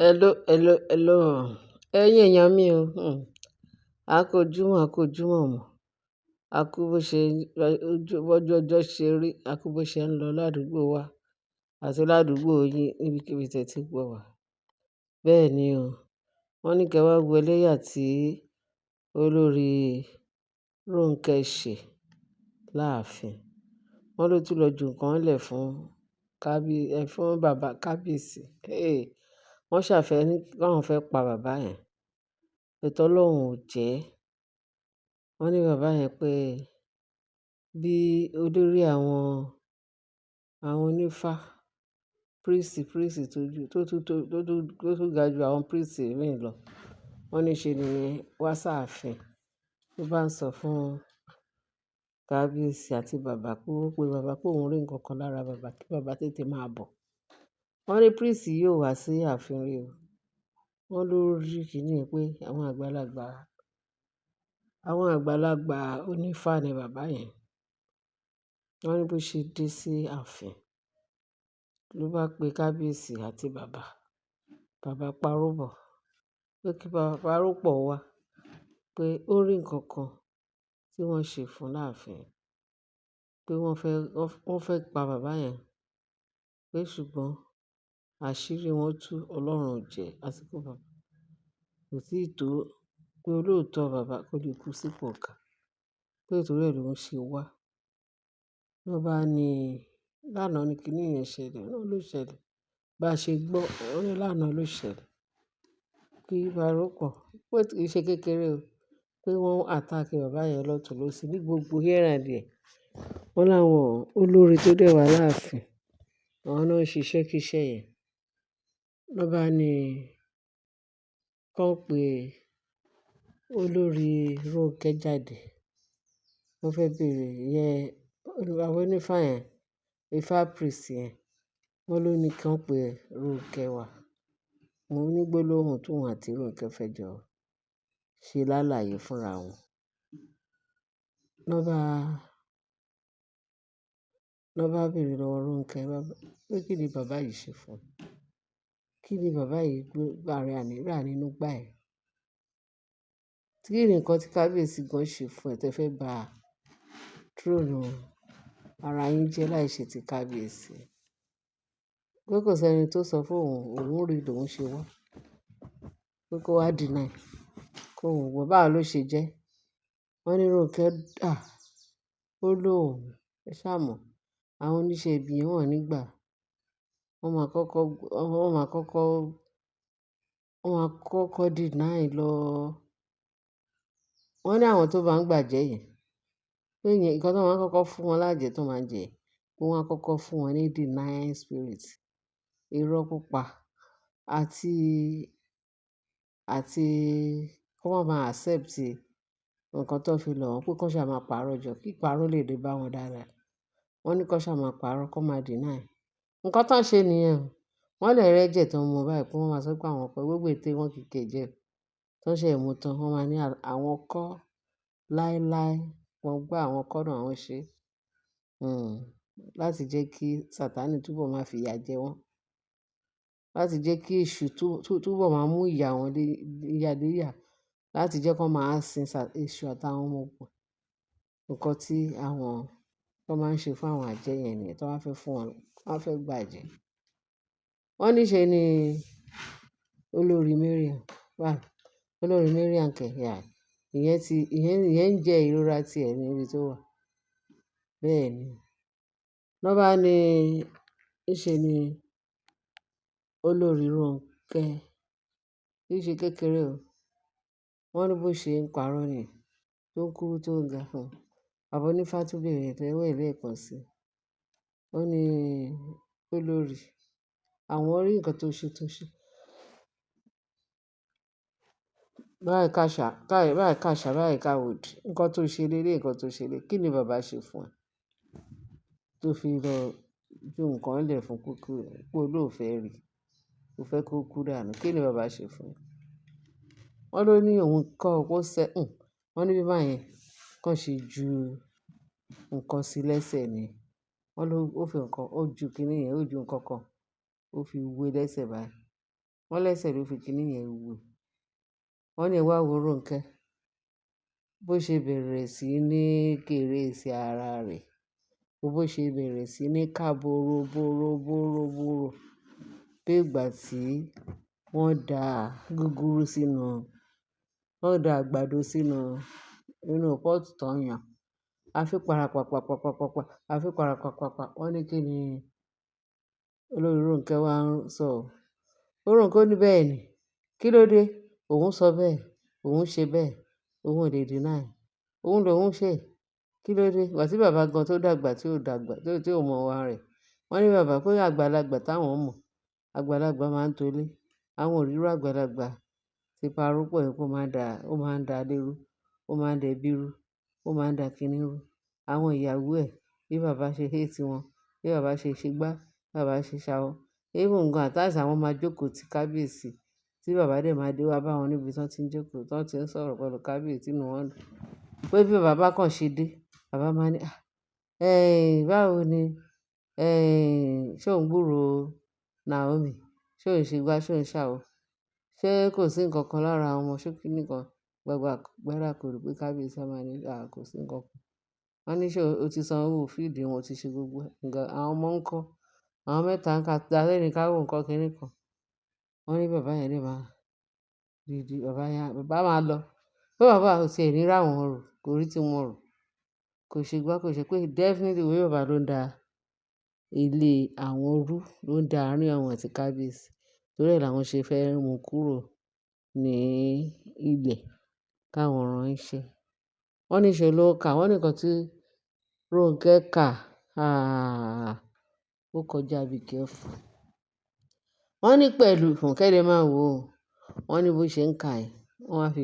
Hello, hello, hello. Ẹ̀yin èèyàn mi o, a kú ojúmọ́, a kú ojúmọ́ mọ́. A kú bó ṣe bọ́jú ọjọ́ ṣe rí, a kú bó ṣe ń lọ ládùúgbò wa àti ládùúgbò yín níbikíbi tẹ́ ti gbọ́ wa. Bẹ́ẹ̀ ni o, wọ́n ní kí ẹ wá wo ẹlẹ́yà tí olórí Rónkẹ́ ṣe láàfin. Wọ́n ló tún lọ ju nǹkan lẹ̀ fún bàbá kábíyèsí. Wọ́n ṣàfẹ́ ní káwọn fẹ́ pa bàbá yẹn. Ètò Ọlọ́run ò jẹ́. Wọ́n ní bàbá yẹn pé bí olórí àwọn onífá, príìsì tó tún ga ju àwọn príìsì míì lọ. Wọ́n ní ṣe ni wá sáàfin ló bá ń sọ fún kábíyèsí àti bàbá pé ó pe bàbá pé òun rí nǹkan kan lára bàbá kí bàbá tètè máa bọ̀. Wọ́n ní príìsì yóò wá sí ààfin rí o. Wọ́n ló rí kíní pé àwọn àgbàlagbà onífá ni bàbá yẹn. Wọ́n ní bó ṣe dé sí ààfin ló bá pe kábíyèsí àti bàbá parúbọ̀ pé kí bàbá parúpọ̀ wá pé ó rí nǹkan kan tí wọ́n ṣe fún láàfin pé wọ́n fẹ́ pa bàbá yẹn pé ṣùgbọ́n àṣírí wọn tú Ọlọ́run ò jẹ́ àsìkò bàbá kò tíì tó pé olóòótọ́ bàbá kò lè kú sípò ọ̀gá pé torí ẹ̀ ló ń ṣe wá. Ló bá ní lánàá ni kíní yẹn ṣẹlẹ̀, náà ló ṣẹlẹ̀. Bá ṣe gbọ́, wọ́n ní lánàá ló ṣẹlẹ̀. Kí parúpọ̀ pé kì í ṣe kékeré o pé wọ́n attack bàbá yẹn lọ́tùn lósì ní gbogbo here and there. Wọ́n láwọn olórí tó dẹ̀ wá láàfin, àwọn náà ń ṣiṣẹ́ kíṣẹ́ yẹn. Ló bá ní kàn pé olórí Rónkẹ́ jáde. Wọ́n fẹ́ bèrè ìyẹn àwọn onífá yẹn, ifá priest yẹn. Wọ́n ló ní kàn pé Rónkẹ́ wá. Mo ní gbólóhùn tóun àti Rónkẹ́ fẹ́ jọ ṣe lálàyé fúnra wọn. Ló bá bèrè lọ́wọ́ Rónkẹ́ pé kí ni bàbá yìí ṣe fún un? Kí ni bàbá yìí gbà rà nínú gbà ẹ̀? Kí ni nǹkan tí kábíyèsí gan ṣe fún ẹ tí ẹ fẹ́ ba throne ara yín jẹ́ láì ṣe ti kábíyèsí? Pé kò sí ẹni tó sọ fún òun rí lòun ṣe wá. Pé kó wá deny. Kó wò ó báwo ló ṣe jẹ́. Wọ́n ní Rónkẹ́ ó lóhùn ẹ ṣá mọ̀. Àwọn oníṣẹ́ ibi yẹn wọ́n nígbà. Wọ́n máa kọ́kọ́ deny lọ. Wọ́n ní àwọn tó bá ń gbàjẹ́ yẹn pé nǹkan tó máa ń kọ́kọ́ fún wọn lájẹ̀ tó máa ń jẹ pé wọ́n á kọ́kọ́ fún wọn ní denying spirit, irọ́ pípa àti kó máa accept nǹkan tó fi lọ̀ wọ́n pé kó ṣá máa pààrọ̀ jọ kí ìparun lè dé bá wọn dáadáa. Wọ́n ní kó ṣá máa pààrọ̀ kó máa deny. Nǹkan tó ń ṣe nìyẹn o. Wọ́n lè rẹ́jẹ̀ tó ń mu báyìí pé wọ́n máa sọ pé àwọn kọ́ gbogbo ètè wọn kì í kẹ̀jẹ́. Tó ń ṣe ìmú tán wọ́n máa ní àwọn kọ́ láíláí. Wọ́n gbá àwọn kọ́ náà wọ́n ṣe. Láti jẹ́ kí Sàtánì túbọ̀ máa fi ìyà jẹ wọ́n. Láti jẹ́ kí èṣù túbọ̀ máa mú ìyà wọn dé ìyà. Láti jẹ́ kó máa sin èṣù àtàwọn ọmọ ogun. Nǹkan tí àwọn tó máa ń ṣe fún àwọn àjẹ́ yẹn nìyẹn tó wá fẹ́ fún wọn, wọ́n fẹ́ gbàjẹ́. Wọ́n ní ṣe ni olórí Mariam kẹ̀yà. Ìyẹn ń jẹ ìrora ti ẹ̀ níbi tó wà. Bẹ́ẹ̀ ni. Ló bá ní ṣe ni olórí Rónkẹ́ kì í ṣe kékeré o. Wọ́n ní bó ṣe ń parọ́ ni tó ń kúrú tó ń ga. Bàbá onífá tún bèrè lọ́wọ́ ẹ̀ lẹ́ẹ̀kan sí. Ó ní olórí àwọn rí nǹkan tó ṣe. Báyìí káṣà, báyìí káwòdì. Nǹkan tó ṣe lélẹ̀, nǹkan tó ṣe lélẹ̀. Kí ni bàbá ṣe fún ẹ? Tó fi lọ ju nǹkan lẹ̀ fún kúkú rẹ̀ pé olóòfẹ́ rí. Ó fẹ́ kó kú dànù. Kí ni bàbá ṣe fún ẹ? Wọ́n ló ní òun kọ́ ó wọ́n ní bí báyẹn kàn ṣe ju nǹkan sí lẹ́sẹ̀ ni. Wọ́n ló fi nǹkan, ó ju kíní yẹn, ó ju nǹkan kan, ó fi wé lẹ́sẹ̀ báyìí. wọ́n lẹ́sẹ̀ ló fi kíní yẹn wò. Wọ́n ní ẹ wá wo Rónkẹ́ bó ṣe bẹ̀rẹ̀ sí ní kérésì ara rẹ̀, bó ṣe bẹ̀rẹ̀ sí ní ká bóró bí ìgbà tí wọ́n da gúgúrú sínú, wọ́n da àgbàdo nínú pọ́ọ̀tù tó ń yàn. Àfi parapapapapapa, àfi parapapapa. Wọ́n ní kí ni olórí Rónkẹ́ wá ń sọ. Rónkẹ́ ó ní bẹ́ẹ̀ ni. Kí ló dé? Òun sọ bẹ́ẹ̀, òun ṣe bẹ́ẹ̀, òun ò lè deny. Òun lòun ṣe. Kí ló dé? Ìgbà tí bàbá gan tó dàgbà tí ò mọ wa rẹ̀. Wọ́n ní bàbá pé àgbàlagbà táwọn mọ̀, àgbàlagbà máa ń tolé. Àwọn ò rírú àgbàlagbà tí parúpọ̀ yìí kó ó máa ń da lérú, ó máa ń dẹbí rú, ó máa ń da kíní rú. Àwọn ìyàwó ẹ̀ bí bàbá ṣe hate wọn, bí bàbá ṣe ṣegbá, bí bàbá ṣe ṣàwọ̀. Even gan at times àwọn máa jókòó ti kábíyèsí tí bàbá dẹ̀ máa dé wá bá wọn níbi tí wọ́n ti ń jókòó, tí wọ́n ti ń sọ̀rọ̀ pẹ̀lú kábíyèsí inú wọn dùn. Pé bí bàbá kàn ṣe dé, bàbá máa ní, báwo ni? Ṣé ò ń gbúrò Naomi? Ṣé ò ń ṣe gbá, ṣé ò ń ṣàwọ̀? Ṣé kò sí nǹkan kan lára àwọn ọmọ ṣókí nìkan? Gbára kò rí pé kábíyèsí máa ní, kò sí nǹkan kan. Wọ́n ní ṣé o ti san owó fíìdì wọn, o ti ṣe gbogbo nǹkan. Àwọn ọmọ ń kọ́, àwọn mẹ́ta ń ka lẹ́ni ká wò nǹkan kíní kan. Wọ́n ní bàbá yẹn lè máa dìde, bàbá máa lọ. Pé bàbá ò tiẹ̀ ní rà wọ́n rò, kò rí tí wọ́n rò. Kò ṣe gbá, kò ṣe pé definitely wí bàbá ló ń da ilé àwọn rú, ló ń da àárín àwọn àti kábíyèsí. Torí ẹ̀ làwọn ṣe fẹ́ mú kúrò ní ilẹ̀ káwọn rán iṣẹ́. Wọ́n ní ṣe ló kà, wọ́n ní nǹkan tí Rónkẹ́ kà, ó kọjá be careful. Wọ́n ní pẹ̀lú Rónkẹ́ lè máa wò ó. Wọ́n ní bó ṣe ń kà ẹ́, wọ́n á fi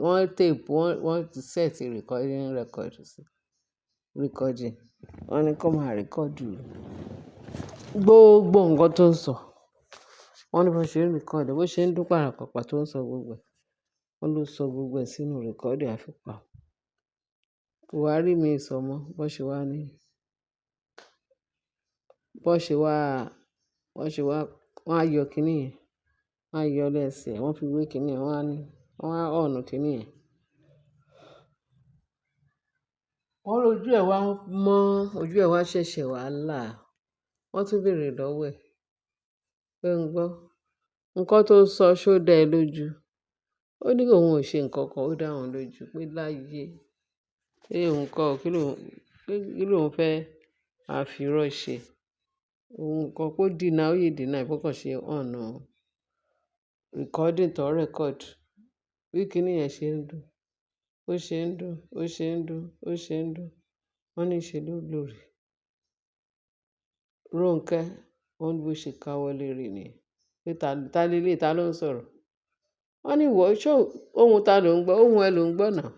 wọ́n tape, wọ́n ti set recording. Wọ́n ní kó máa record gbogbo nǹkan tó ń sọ. Wọ́n ní bó ṣe ń record, bó ṣe ń dún parapapa tó ń sọ gbogbo ẹ̀. Wọ́n ló sọ gbogbo ẹ̀ sínú recording àfipá. Kò wá rí mi sọ mọ́, bó ṣe wá, wọ́n á yọ kíní yẹn, wọ́n á yọ lẹ́sẹ̀, wọ́n fi wé kíní yẹn, wọ́n á ọ̀nà kíní yẹn. Wọ́n lójú ẹ̀ wá mọ́, ojú ẹ̀ wá ṣẹ̀ṣẹ̀ wá là. Wọ́n tún béèrè lọ́wọ́ ẹ̀ pé ń gbọ́, nǹkan tó sọ ṣó dá ẹ lójú? Ó ní òun ò ṣe nǹkan kan, ó dá òun lójú pé láyé pé òun kọ́, kí lòun fẹ́ àfirọ́ ṣe. Òun kan kó dínà, ó yè dínà, ìfọkàn ṣe ọ̀nà recording tó record. Bí kíní yẹn ṣe ń dùn, ó ṣe ń dùn, ó ṣe ń dùn, ó ṣe ń dùn. Wọ́n ní ṣe ló lórí. Rónkẹ́, wọ́n ní bó ṣe káwọ́ lérí ni. Pé ta lélé, ta ló ń sọ̀rọ̀? Wọ́n ní ìwọ, ṣé ohun ta ló ń gbọ́? Ohun ẹ ló ń gbọ́ náà.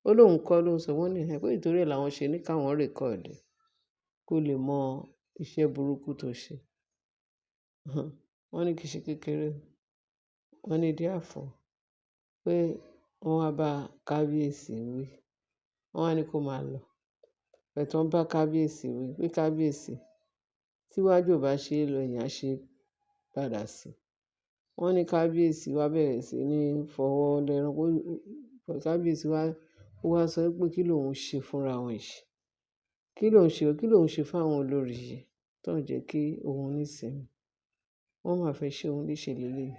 Ó lóun kọ́ ló ń sọ. Wọ́n ní pé ìtorí ẹ̀ làwọn ṣe ní káwọn record kó lè mọ iṣẹ́ burúkú tó ṣe. Wọ́n ní kì í ṣe kékeré. Wọ́n ní therefore pé wọ́n wá bá kábíyèsí wí. Wọ́n wá ní kó máa lọ. Bẹ̀tẹ̀ wọ́n bá kábíyèsí wí pé kábíyèsí tíwájú ò bá ṣe é lọ, ẹ̀yìn á ṣe padà sí. Wọ́n ní kábíyèsí wá bẹ̀rẹ̀ sí ní fọwọ́ lẹ́ran. Kábíyèsí wá sọ pé kí lòun ṣe fúnra wọn yìí. Kí lòun ṣe fún àwọn olórí yìí tó ń jẹ́ kí òun nísinmi. Wọ́n máa fẹ́ ṣe òun léṣe lélẹ̀.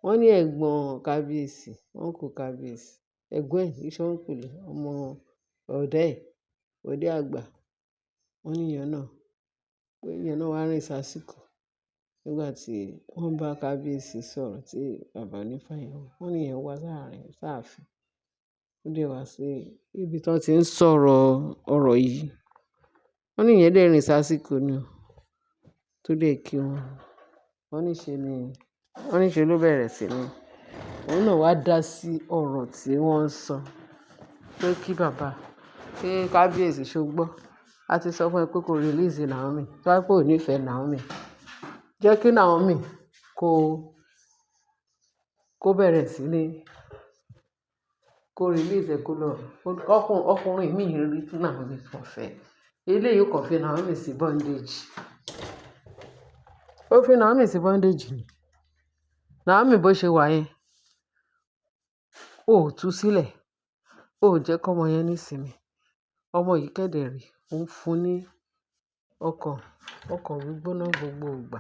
Wọ́n ní ẹ̀gbọ́n kábíyèsí, wọ́n kò kábíyèsí. Ẹ̀gbọ́n ẹ̀, iṣẹ́ wọn kò lè, ọmọ ọ̀dẹ́ ẹ̀, ọ̀dẹ́ àgbà. Wọ́n ní ìyẹn náà wá rìn sásìkò nígbà tí wọ́n bá kábíyèsí sọ̀rọ̀ tí bàbá Onífáyẹ̀wò. Wọ́n ní ìyẹn wá sáàfin. Ó dé wá sí ibi tí wọ́n ti ń sọ̀rọ̀ ọ̀rọ̀ yìí. Wọ́n ní ìyẹn dẹ̀ rìn sásìkò ni o, tó dẹ̀ kí wọn. Wọ́n ní ṣe ló bẹ̀rẹ̀ sí ní. Òun náà wá dá sí ọ̀rọ̀ tí wọ́n ń sọ pé kí kábíyèsí ṣógbọ́. A ti sọ fún ẹ pé kó release Naomi. Tó bá pé ò nífẹ̀ẹ́ Naomi, jẹ́ kí Naomi kó bẹ̀rẹ̀ sí ní kó release ẹ̀ kó lọ. Ọkùnrin mi rí tí Naomi kò fẹ́. Eléyìí kò fi Naomi sí bondage. Ó fi Naomi sí bondage ni. Naomi bó ṣe wà yẹn, ó tú sílẹ̀, ó jẹ́ kọ́mọ yẹn nísinmi. Ọmọ yìí kẹ̀dẹ̀ rí, ó ń fún ní ọkàn gbígbóná gbogbo ìgbà.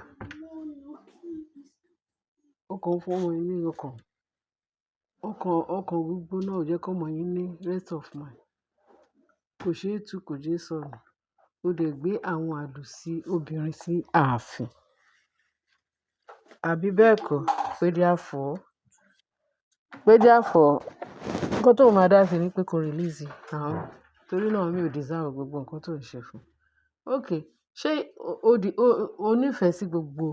Ọkàn fún ọmọ yìí ní ọkàn gbígbóná, ò jẹ́ kọ́mọ yìí ní rest of mind. Kò ṣeé tú, kò ṣeé sọnù. Ó dẹ̀ gbé àwọn àdùsí obìnrin sí ààfin. Àbí bẹ́ẹ̀ kọ́, pé therefore, nǹkan tóun máa dá sí ni pé kó release Naomi. Torí Naomi ò deserve gbogbo nǹkan tó ń ṣe fún. Okay, ṣé o nífẹ̀ẹ́ sí gbogbo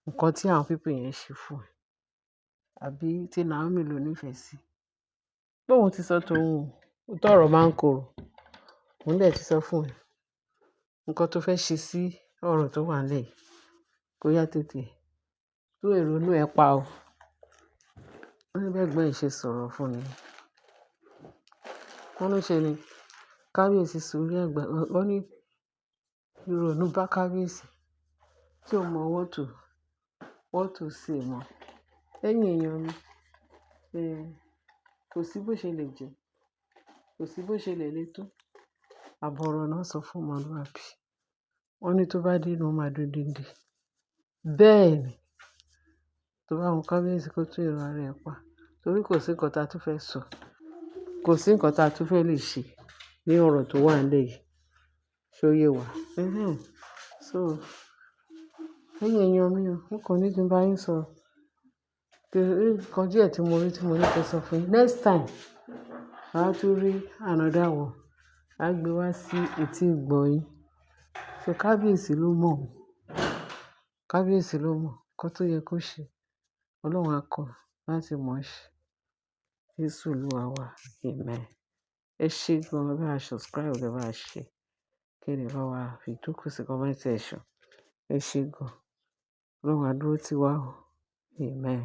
nǹkan tí àwọn people yẹn ṣe fún ẹ? Àbí tí Naomi ló nífẹ̀ẹ́ sí? Pé òun ti sọ tòun o, tọrọ máa ń korò. Òun dẹ̀ ti sọ fún ẹ. Nǹkan tó fẹ́ ṣe sí ọ̀rọ̀ tó wà nílẹ̀ yìí, kó yá tètè tú èrò inú ẹ pa o. Wọ́n ní bẹ́gbọ́n ẹ̀ ṣe sọ̀rọ̀ fún ni. Wọ́n ló ṣe ni kábíyèsí sórí ẹ̀gbà. Wọ́n ní ìrònú bá kábíyèsí tí ò mọ what to say mọ́. Lẹ́yìn èèyàn mi, kò sí bó ṣe lè jẹ́, kò sí bó ṣe lè le tó. Àbọ̀ ọ̀rọ̀ náà sọ fún ọmọlúwàbí. Wọ́n ní tó bá dínú, ó máa dún díndín. Bẹ́ẹ̀ ni, tó bá wọn kábíyèsí kó tún èrò ara ẹ̀ pa. Torí kò sí nǹkan tá a tún fẹ́ sọ. Kò sí nǹkan tá a tún fẹ́ lè ṣe ní ọ̀rọ̀ tó wà nílẹ̀ yìí. Ṣé ó yé wa? So, lẹ́yìn èèyàn mi o, n kò ní kí n bá yín sọ. Nǹkan díẹ̀ tí mo rí tí mo ní kí n sọ fún yín. Next time, a tún rí another one. A gbé wá sí etí ìgbọ́ yín. So kábíyèsí ló mọ̀. Kábíyèsí ló mọ̀ nǹkan tó yẹ kó ṣe. Ọlọ́run á kọ́ láti mọ̀ ọ́ ṣe. Jésù Olúwa wa. Amen. Ẹ ṣé gan, ẹ bá wa subscribe, ẹ bá wa share. Kí ẹ lè bá wa fi ìtókù sí comment section. Ẹ ṣé gan. Ọlọ́run á dúró tì wá o. Amen.